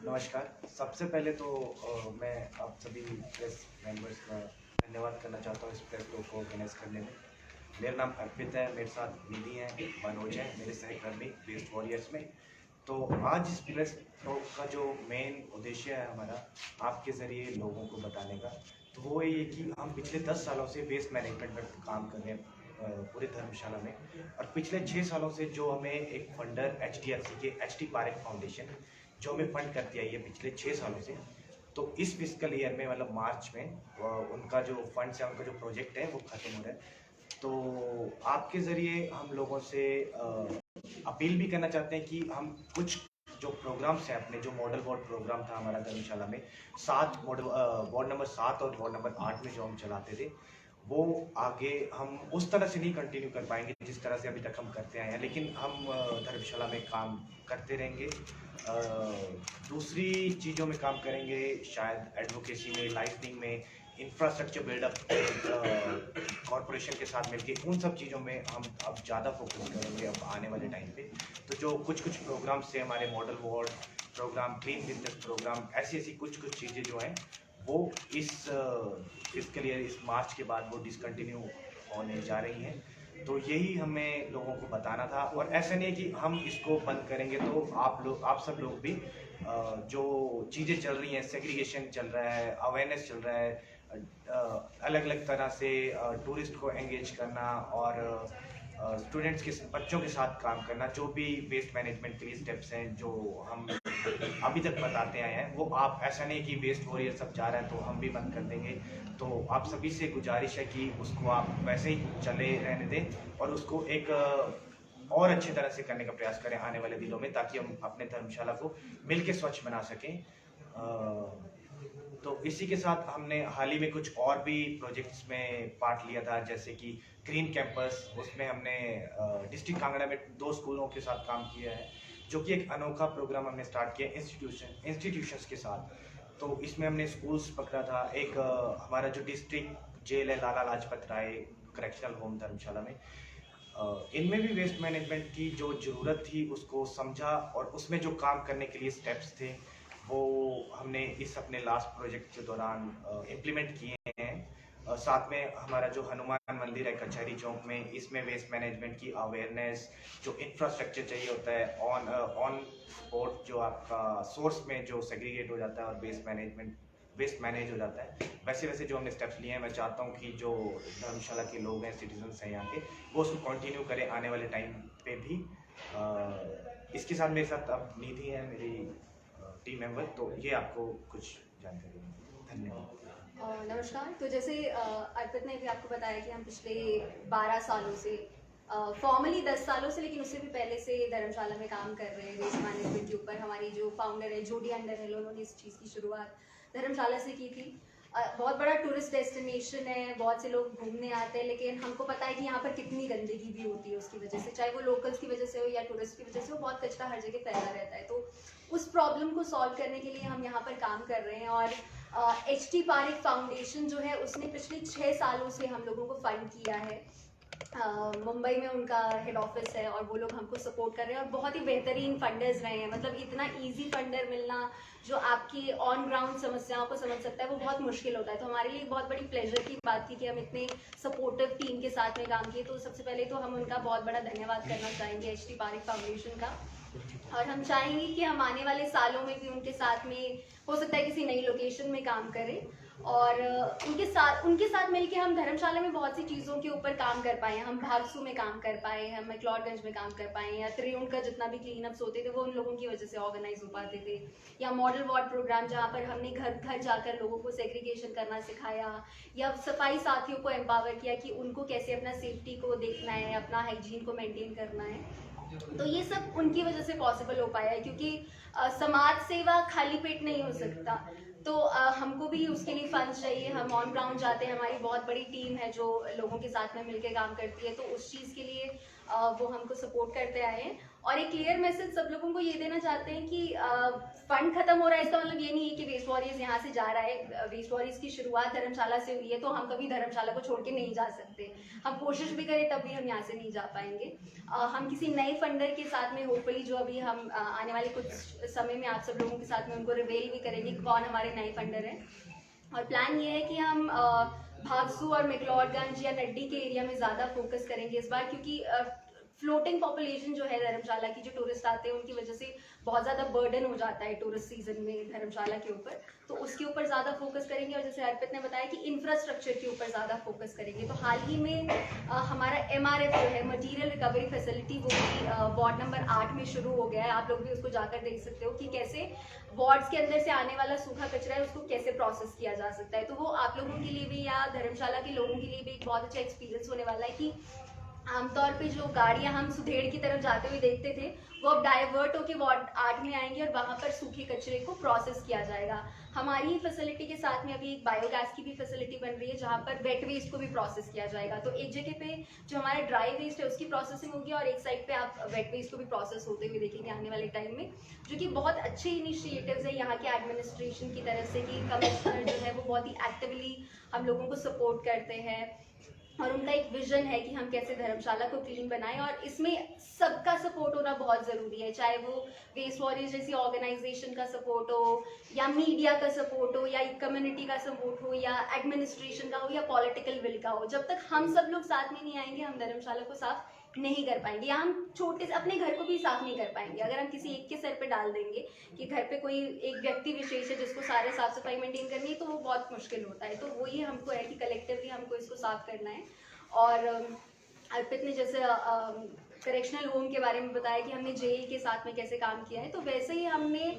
नमस्कार। सबसे पहले तो मैं आप सभी प्रेस मेंबर्स का धन्यवाद करना चाहता हूँ इस प्रेस टॉक को ऑर्गेनाइज करने में। मेरा नाम अर्पित है, मेरे साथ निधि हैं, मनोज हैं, मेरे सहकर्मी वेस्ट वॉरियर्स में। तो आज इस प्रेस टॉक का जो मेन उद्देश्य है हमारा आपके ज़रिए लोगों को बताने का, तो वो ये कि हम पिछले 10 सालों से वेस्ट मैनेजमेंट पर काम कर रहे हैं पूरे धर्मशाला में। और पिछले 6 सालों से जो हमें एक फंडर HDFC के HT पारेख फाउंडेशन जो हमें फंड करती आई है पिछले 6 सालों से, तो इस फिजिकल ईयर में मतलब मार्च में उनका जो फंड्स है, उनका जो प्रोजेक्ट है वो ख़त्म हो रहा है। तो आपके ज़रिए हम लोगों से अपील भी करना चाहते हैं कि हम कुछ जो प्रोग्राम्स हैं अपने, जो मॉडल वार्ड प्रोग्राम था हमारा धर्मशाला में, 7 मॉडल वार्ड नंबर 7 और वार्ड नंबर 8 में जो हम चलाते थे, वो आगे हम उस तरह से नहीं कंटिन्यू कर पाएंगे जिस तरह से अभी तक हम करते आए हैं, लेकिन हम धर्मशाला में काम करते रहेंगे। दूसरी चीज़ों में काम करेंगे, शायद एडवोकेसी में, लाइफनिंग में, इंफ्रास्ट्रक्चर बिल्डअप कॉरपोरेशन के साथ मिलकर उन सब चीज़ों में हम अब ज़्यादा फोकस करेंगे अब आने वाले टाइम पे। तो जो कुछ प्रोग्राम्स थे हमारे, model ward programme, clean business programme, ऐसी ऐसी कुछ चीज़ें जो हैं वो इस फिजिकल ईयर, इस मार्च के बाद वो डिसकंटिन्यू होने जा रही हैं। तो यही हमें लोगों को बताना था। और ऐसा नहीं है कि हम इसको बंद करेंगे तो आप सब लोग भी जो चीज़ें चल रही हैं, सेग्रीगेशन चल रहा है, अवेयरनेस चल रहा है, अलग अलग तरह से टूरिस्ट को एंगेज करना और स्टूडेंट्स के बच्चों के साथ काम करना, जो भी वेस्ट मैनेजमेंट के लिए स्टेप्स हैं जो हम अभी तक बताते आए हैं, वो आप, ऐसा नहीं कि वेस्ट वॉरियर सब जा रहा है तो हम भी बंद कर देंगे। तो आप सभी से गुजारिश है कि उसको आप वैसे ही चले रहने दें और उसको एक और अच्छी तरह से करने का प्रयास करें आने वाले दिनों में, ताकि हम अपने धर्मशाला को मिलकर स्वच्छ बना सकें। तो इसी के साथ हमने हाल ही में कुछ और भी प्रोजेक्ट्स में पार्ट लिया था, जैसे कि ग्रीन कैंपस, उसमें हमने डिस्ट्रिक्ट कांगड़ा में 2 स्कूलों के साथ काम किया है, जो कि एक अनोखा प्रोग्राम हमने स्टार्ट किया इंस्टीट्यूशंस के साथ। तो इसमें हमने स्कूल्स पकड़ा था, एक हमारा जो डिस्ट्रिक्ट जेल है लाला लाजपत राय करेक्शनल होम धर्मशाला में, इनमें भी वेस्ट मैनेजमेंट की जो ज़रूरत थी उसको समझा और उसमें जो काम करने के लिए स्टेप्स थे वो हमने इस अपने लास्ट प्रोजेक्ट के दौरान इम्प्लीमेंट किए हैं। साथ में हमारा जो हनुमान मंदिर है कचहरी चौक में, इसमें वेस्ट मैनेजमेंट की अवेयरनेस, जो इंफ्रास्ट्रक्चर चाहिए होता है ऑन स्पॉट, जो आपका सोर्स में जो सेग्रीगेट हो जाता है और वेस्ट मैनेज हो जाता है, वैसे जो हमने स्टेप्स लिए हैं, मैं चाहता हूँ कि जो धर्मशाला के लोग हैं, सिटीजन्स हैं यहाँ के, वो उसको कंटिन्यू करें आने वाले टाइम पे भी। इसके साथ मेरे साथ अब निधि है, मेरी टीम मेंबर, तो ये आपको कुछ जानकारी है। धन्यवाद। नमस्कार। तो जैसे अर्पित ने भी आपको बताया कि हम पिछले 12 सालों से, फॉर्मली 10 सालों से, लेकिन उससे भी पहले से धर्मशाला में काम कर रहे हैं वेस्ट मैनेजमेंट के ऊपर। हमारी जो फाउंडर है जोडी अंडरहिल, उन्होंने इस चीज़ की शुरुआत धर्मशाला से की थी। बहुत बड़ा टूरिस्ट डेस्टिनेशन है, बहुत से लोग घूमने आते हैं, लेकिन हमको पता है कि यहाँ पर कितनी गंदगी भी होती है उसकी वजह से, चाहे वो लोकल्स की वजह से हो या टूरिस्ट की वजह से हो, बहुत कचरा हर जगह फैला रहता है। तो उस प्रॉब्लम को सॉल्व करने के लिए हम यहाँ पर काम कर रहे हैं। और HT पारेख फाउंडेशन जो है उसने पिछले 6 सालों से हम लोगों को फंड किया है। मुंबई में उनका हेड ऑफिस है और वो लोग हमको सपोर्ट कर रहे हैं और बहुत ही बेहतरीन फंडर्स रहे हैं। मतलब इतना इजी फंडर मिलना जो आपकी ऑन ग्राउंड समस्याओं को समझ सकता है, वो बहुत मुश्किल होता है। तो हमारे लिए बहुत बड़ी प्लेजर की बात थी कि हम इतने सपोर्टिव टीम के साथ में काम किए। तो सबसे पहले तो हम उनका बहुत बड़ा धन्यवाद करना चाहेंगे HT पारेख फाउंडेशन का। और हम चाहेंगे कि हम आने वाले सालों में भी उनके साथ में, हो सकता है किसी नई लोकेशन में काम करें और उनके साथ मिलके हम धर्मशाला में बहुत सी चीज़ों के ऊपर काम कर पाए। हम भागसू में काम कर पाए, हम मैक्लोडगंज में काम कर पाए, या त्रियुण का जितना भी क्लीन अप्स होते थे वो उन लोगों की वजह से ऑर्गेनाइज हो पाते थे। या मॉडल वार्ड प्रोग्राम जहाँ पर हमने घर घर जाकर लोगों को सेग्रीगेशन करना सिखाया, या सफाई साथियों को एम्पावर किया कि उनको कैसे अपना सेफ्टी को देखना है, अपना हाइजीन को मेंटेन करना है। तो ये सब उनकी वजह से पॉसिबल हो पाया है, क्योंकि समाज सेवा खाली पेट नहीं हो सकता। तो हमको भी उसके लिए फंड्स चाहिए। हम ऑन ग्राउंड जाते हैं, हमारी बहुत बड़ी टीम है जो लोगों के साथ में मिलकर काम करती है। तो उस चीज़ के लिए वो हमको सपोर्ट करते आए हैं। और एक क्लियर मैसेज सब लोगों को ये देना चाहते हैं कि फंड खत्म हो रहा है इसका मतलब ये नहीं है कि वेस्ट वॉरियर्स यहाँ से जा रहा है। वेस्ट वॉरियर्स की शुरुआत धर्मशाला से हुई है, तो हम कभी धर्मशाला को छोड़ के नहीं जा सकते। हम कोशिश भी करें तब भी हम यहाँ से नहीं जा पाएंगे। हम किसी नए फंडर के साथ में होपफुली, जो अभी हम आने वाले कुछ समय में आप सब लोगों के साथ में उनको रिवेल भी करेंगे कौन हमारे नए फंडर हैं। और प्लान ये है कि हम भागसू और मैक्लोडगंज या नड्डी के एरिया में ज़्यादा फोकस करेंगे इस बार, क्योंकि फ्लोटिंग पॉपुलेशन जो है धर्मशाला की, जो टूरिस्ट आते हैं उनकी वजह से बहुत ज़्यादा बर्डन हो जाता है टूरिस्ट सीजन में धर्मशाला के ऊपर, तो उसके ऊपर ज़्यादा फोकस करेंगे। और जैसे अर्पित ने बताया कि इंफ्रास्ट्रक्चर के ऊपर ज़्यादा फोकस करेंगे, तो हाल ही में हमारा MRF जो है मटीरियल रिकवरी फैसिलिटी, वो भी वार्ड नंबर 8 में शुरू हो गया है। आप लोग भी उसको जाकर देख सकते हो कि कैसे वार्ड्स के अंदर से आने वाला सूखा कचरा है उसको कैसे प्रोसेस किया जा सकता है। तो वो आप लोगों के लिए भी या धर्मशाला के लोगों के लिए भी एक बहुत अच्छा एक्सपीरियंस होने वाला है कि आमतौर पे जो गाड़ियां हम सुधेड़ की तरफ जाते हुए देखते थे, वो अब डाइवर्ट होकर वार्ड 8 में आएंगी और वहां पर सूखे कचरे को प्रोसेस किया जाएगा। हमारी ही फैसिलिटी के साथ में अभी एक बायोगैस की भी फैसिलिटी बन रही है, जहां पर वेट वेस्ट को भी प्रोसेस किया जाएगा। तो एक जगह पे जो हमारा ड्राई वेस्ट है उसकी प्रोसेसिंग होगी और एक साइड पे आप वेट वेस्ट को भी प्रोसेस होते हुए देखेंगे आने वाले टाइम में, जो कि बहुत अच्छे इनिशिएटिव्स है यहाँ के एडमिनिस्ट्रेशन की तरफ से कि कमिश्नर जो है वो बहुत ही एक्टिवली हम लोगों को सपोर्ट करते हैं और उनका एक विजन है कि हम कैसे धर्मशाला को क्लीन बनाएं। और इसमें सबका सपोर्ट होना बहुत ज़रूरी है, चाहे वो वेस्ट वॉरियर्स जैसी ऑर्गेनाइजेशन का सपोर्ट हो या मीडिया का सपोर्ट हो या कम्युनिटी का सपोर्ट हो या एडमिनिस्ट्रेशन का हो या पॉलिटिकल विल का हो। जब तक हम सब लोग साथ में नहीं आएंगे हम धर्मशाला को साफ नहीं कर पाएंगे, या हम छोटे से अपने घर को भी साफ नहीं कर पाएंगे। अगर हम किसी एक के सर पे डाल देंगे कि घर पे कोई एक व्यक्ति विशेष है जिसको सारे साफ सफाई मेंटेन करनी है, तो वो बहुत मुश्किल होता है। तो वही हमको है कि कलेक्टिवली हमको इसको साफ करना है। और अर्पित ने जैसे करेक्शनल होम के बारे में बताया कि हमने जेई के साथ में कैसे काम किया है, तो वैसे ही हमने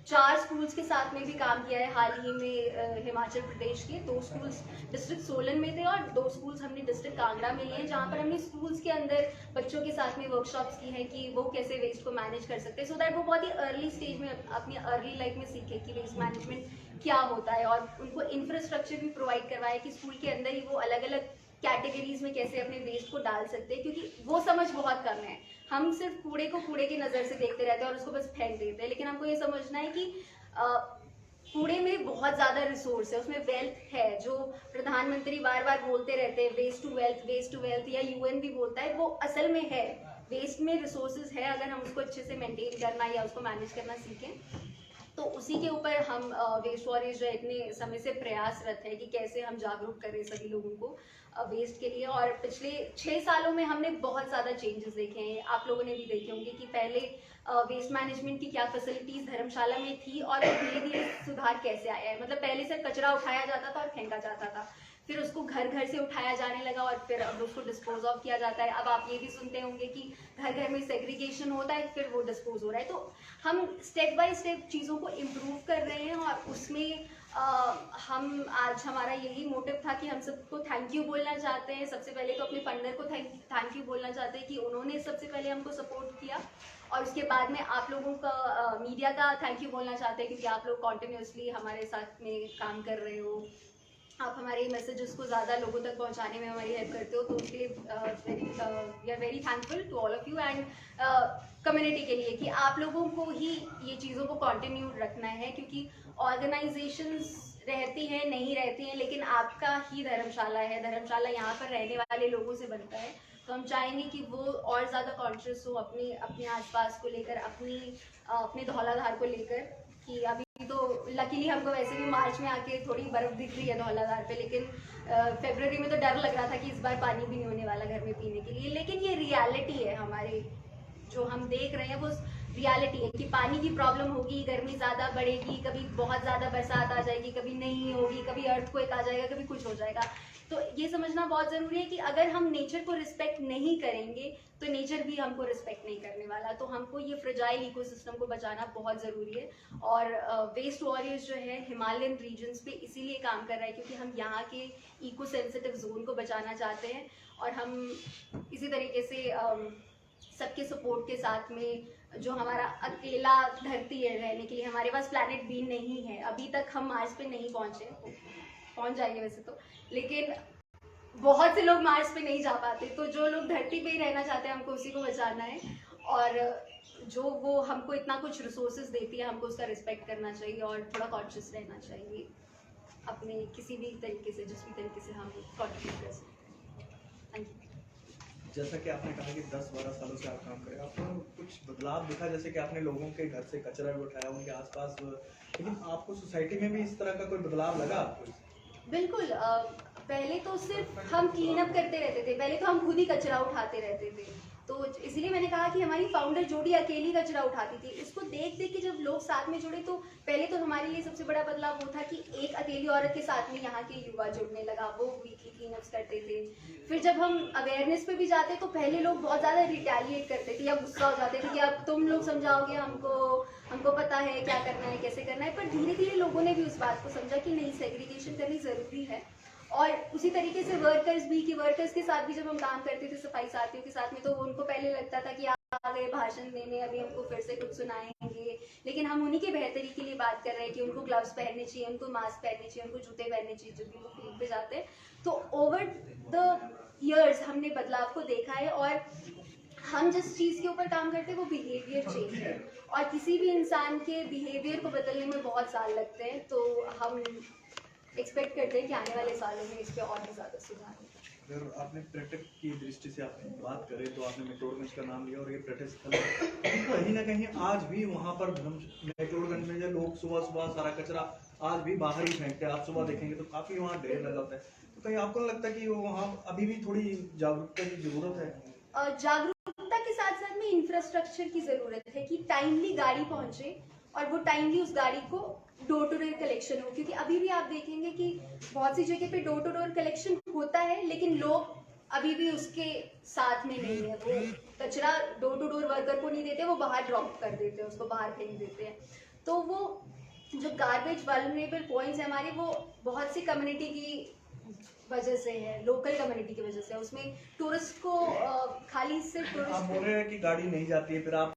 4 स्कूल्स के साथ में भी काम किया है हाल ही में। हिमाचल प्रदेश के 2 स्कूल्स डिस्ट्रिक्ट सोलन में थे और 2 स्कूल्स हमने डिस्ट्रिक्ट कांगड़ा में लिए हैं, जहाँ पर हमने स्कूल्स के अंदर बच्चों के साथ में वर्कशॉप्स की हैं कि वो कैसे वेस्ट को मैनेज कर सकते हैं, सो दैट वो बहुत ही अर्ली स्टेज में अपनी अर्ली लाइफ में सीखे कि वेस्ट मैनेजमेंट क्या होता है। और उनको इंफ्रास्ट्रक्चर भी प्रोवाइड करवाए कि स्कूल के अंदर ही वो अलग अलग कैटेगरीज में कैसे अपने वेस्ट को डाल सकते हैं, क्योंकि वो समझ बहुत कम है। हम सिर्फ कूड़े को कूड़े की नज़र से देखते रहते हैं और उसको बस फेंक देते हैं, लेकिन हमको ये समझना है कि कूड़े में बहुत ज़्यादा रिसोर्स है, उसमें वेल्थ है। जो प्रधानमंत्री बार बार बोलते रहते हैं waste to wealth, waste to wealth, या UN भी बोलता है, वो असल में है। वेस्ट में रिसोर्सेज है, अगर हम उसको अच्छे से मेंटेन करना या उसको मैनेज करना सीखें तो उसी के ऊपर हम वेस्ट वॉरियर्स जो है इतने समय से प्रयासरत है कि कैसे हम जागरूक करें सभी लोगों को वेस्ट के लिए। और पिछले 6 सालों में हमने बहुत ज़्यादा चेंजेस देखे हैं, आप लोगों ने भी देखे होंगे कि पहले वेस्ट मैनेजमेंट की क्या फैसिलिटीज़ धर्मशाला में थी और धीरे धीरे सुधार कैसे आया है। मतलब पहले से कचरा उठाया जाता था और फेंका जाता था, फिर उसको घर घर से उठाया जाने लगा और फिर अब उसको डिस्पोज ऑफ किया जाता है। अब आप ये भी सुनते होंगे कि घर घर में सेग्रीगेशन होता है, फिर वो डिस्पोज हो रहा है। तो हम स्टेप बाय स्टेप चीज़ों को इम्प्रूव कर रहे हैं और उसमें हम आज हमारा यही मोटिव था कि हम सबको थैंक यू बोलना चाहते हैं। सबसे पहले तो अपने फंडर को थैंक यू बोलना चाहते हैं कि उन्होंने सबसे पहले हमको सपोर्ट किया, और उसके बाद में आप लोगों का मीडिया का थैंक यू बोलना चाहते हैं क्योंकि आप लोग कॉन्टिन्यूसली हमारे साथ में काम कर रहे हो, आप हमारे मैसेजेस को ज़्यादा लोगों तक पहुंचाने में हमारी हेल्प करते हो, तो उसके लिए we are very thankful to all of you and community के लिए कि आप लोगों को ही ये चीज़ों को कंटिन्यू रखना है, क्योंकि ऑर्गेनाइजेशंस रहती हैं नहीं रहती हैं, लेकिन आपका ही धर्मशाला है, धर्मशाला यहाँ पर रहने वाले लोगों से बनता है। तो हम चाहेंगे कि वो और ज़्यादा कॉन्शियस हो अपने आसपास को लेकर, अपने धौलाधार को लेकर। कि अभी तो लकीली हमको वैसे भी मार्च में आके थोड़ी बर्फ़ दिख रही है धौलाधार पे, लेकिन फरवरी में तो डर लग रहा था कि इस बार पानी भी नहीं होने वाला घर में पीने के लिए। लेकिन ये रियलिटी है हमारे, जो हम देख रहे हैं वो रियलिटी है कि पानी की प्रॉब्लम होगी, गर्मी ज़्यादा बढ़ेगी, कभी बहुत ज़्यादा बरसात आ जाएगी, कभी नहीं होगी, कभी अर्थक्वेक आ जाएगा, कभी कुछ हो जाएगा। तो ये समझना बहुत ज़रूरी है कि अगर हम नेचर को रिस्पेक्ट नहीं करेंगे तो नेचर भी हमको रिस्पेक्ट नहीं करने वाला। तो हमको ये फ्रेजाइल इकोसिस्टम को बचाना बहुत ज़रूरी है। और वेस्ट वॉरियर्स जो है हिमालयन रीजन्स पे इसीलिए काम कर रहा है क्योंकि हम यहाँ के इको सेंसिटिव जोन को बचाना चाहते हैं, और हम इसी तरीके से सबके सपोर्ट के साथ में, जो हमारा अकेला धरती है रहने के लिए, हमारे पास प्लैनेट बी नहीं है, अभी तक हम मार्स पे नहीं पहुँचे, पहुँच जाएंगे वैसे तो, लेकिन बहुत से लोग मार्स पे नहीं जा पाते, तो जो लोग धरती पे ही रहना चाहते हैं हमको उसी को बचाना है। और जो वो हमको इतना कुछ रिसोर्सेज देती है हमको उसका रिस्पेक्ट करना चाहिए और थोड़ा कॉन्शियस रहना चाहिए अपने किसी भी तरीके से, जिस भी तरीके से हम कंट्रीब्यूट कर सकते हैं। Thank you. जैसा कि आपने कहा कि 10-12 सालों से आप काम करें, आपको कुछ बदलाव दिखा? जैसे कि आपने लोगों के घर से कचरा भी उठाया उनके आसपास, लेकिन आपको सोसाइटी में भी इस तरह का कोई बदलाव लगा आपको? बिल्कुल। पहले तो सिर्फ हम क्लीन अप करते रहते थे, पहले तो हम खुद ही कचरा उठाते रहते थे, तो इसलिए मैंने कहा कि हमारी फाउंडर जोडी अकेली कचरा उठाती थी। उसको देख देख के जब लोग साथ में जुड़े, तो पहले तो हमारे लिए सबसे बड़ा बदलाव वो था कि एक अकेली औरत के साथ में यहाँ के युवा जुड़ने लगा, वो वीकली क्लीन अप्स करते थे। फिर जब हम अवेयरनेस पे भी जाते तो पहले लोग बहुत ज़्यादा रिटेलिएट करते थे या गुस्सा हो जाते थे कि अब तुम लोग समझाओगे हमको, हमको पता है क्या करना है कैसे करना है। पर धीरे धीरे लोगों ने भी उस बात को समझा कि नहीं, सेग्रीगेशन करनी ज़रूरी है। और उसी तरीके से वर्कर्स भी, कि वर्कर्स के साथ भी जब हम काम करते थे सफाई साथियों के साथ में, तो उनको पहले लगता था कि आ गए भाषण देने, अभी हमको फिर से कुछ सुनाएंगे, लेकिन हम उन्हीं के बेहतरी के लिए बात कर रहे हैं कि उनको ग्लव्स पहनने चाहिए, उनको मास्क पहनने चाहिए, उनको जूते पहनने चाहिए जब भी वो फील्ड पे जाते हैं। तो ओवर द ईयर्स हमने बदलाव को देखा है, और हम जिस चीज़ के ऊपर काम करते हैं वो बिहेवियर चेंज है, और किसी भी इंसान के बिहेवियर को बदलने में बहुत साल लगते हैं। तो हम एक्सपेक्ट करते हैं कि आने वाले सालों में इस पे और भी ज़्यादा सुधार हो। अगर आपने पर्यटक की दृष्टि से आपने बात करें तो आपने मैक्लोडगंज का नाम लिया और ये पर्यटक स्थल है, कहीं ना कहीं आज भी वहाँ पर मैक्लोडगंज में जो लोग सुबह सुबह सारा कचरा आज भी बाहर ही फेंकते हैं। आप सुबह देखेंगे तो काफी वहाँ ढेर लगा होता है। तो कहीं आपको नहीं लगता कि वहाँ अभी भी थोड़ी जागरूकता की जरूरत है? जागरूकता के साथ साथ में इंफ्रास्ट्रक्चर की ज़रूरत है कि टाइमली गाड़ी पहुँचे और वो टाइमली उस गाड़ी को डोर टू डोर कलेक्शन हो, क्योंकि अभी भी आप देखेंगे कि बहुत सी जगह पे डोर टू डोर कलेक्शन होता है, लेकिन लोग अभी भी उसके साथ में नहीं है। वो कचरा डोर टू डोर वर्कर को नहीं देते, वो बाहर ड्रॉप कर देते हैं, उसको बाहर फेंक देते हैं। तो वो जो गार्बेज वल्नरेबल पॉइंट्स है हमारे, वो बहुत सी कम्युनिटी की वजह से है, लोकल कम्युनिटी की वजह से। उसमें टूरिस्ट को खाली सिर्फ आप बोल टूरिस्ट रहे हैं कि गाड़ी नहीं जाती है, फिर आप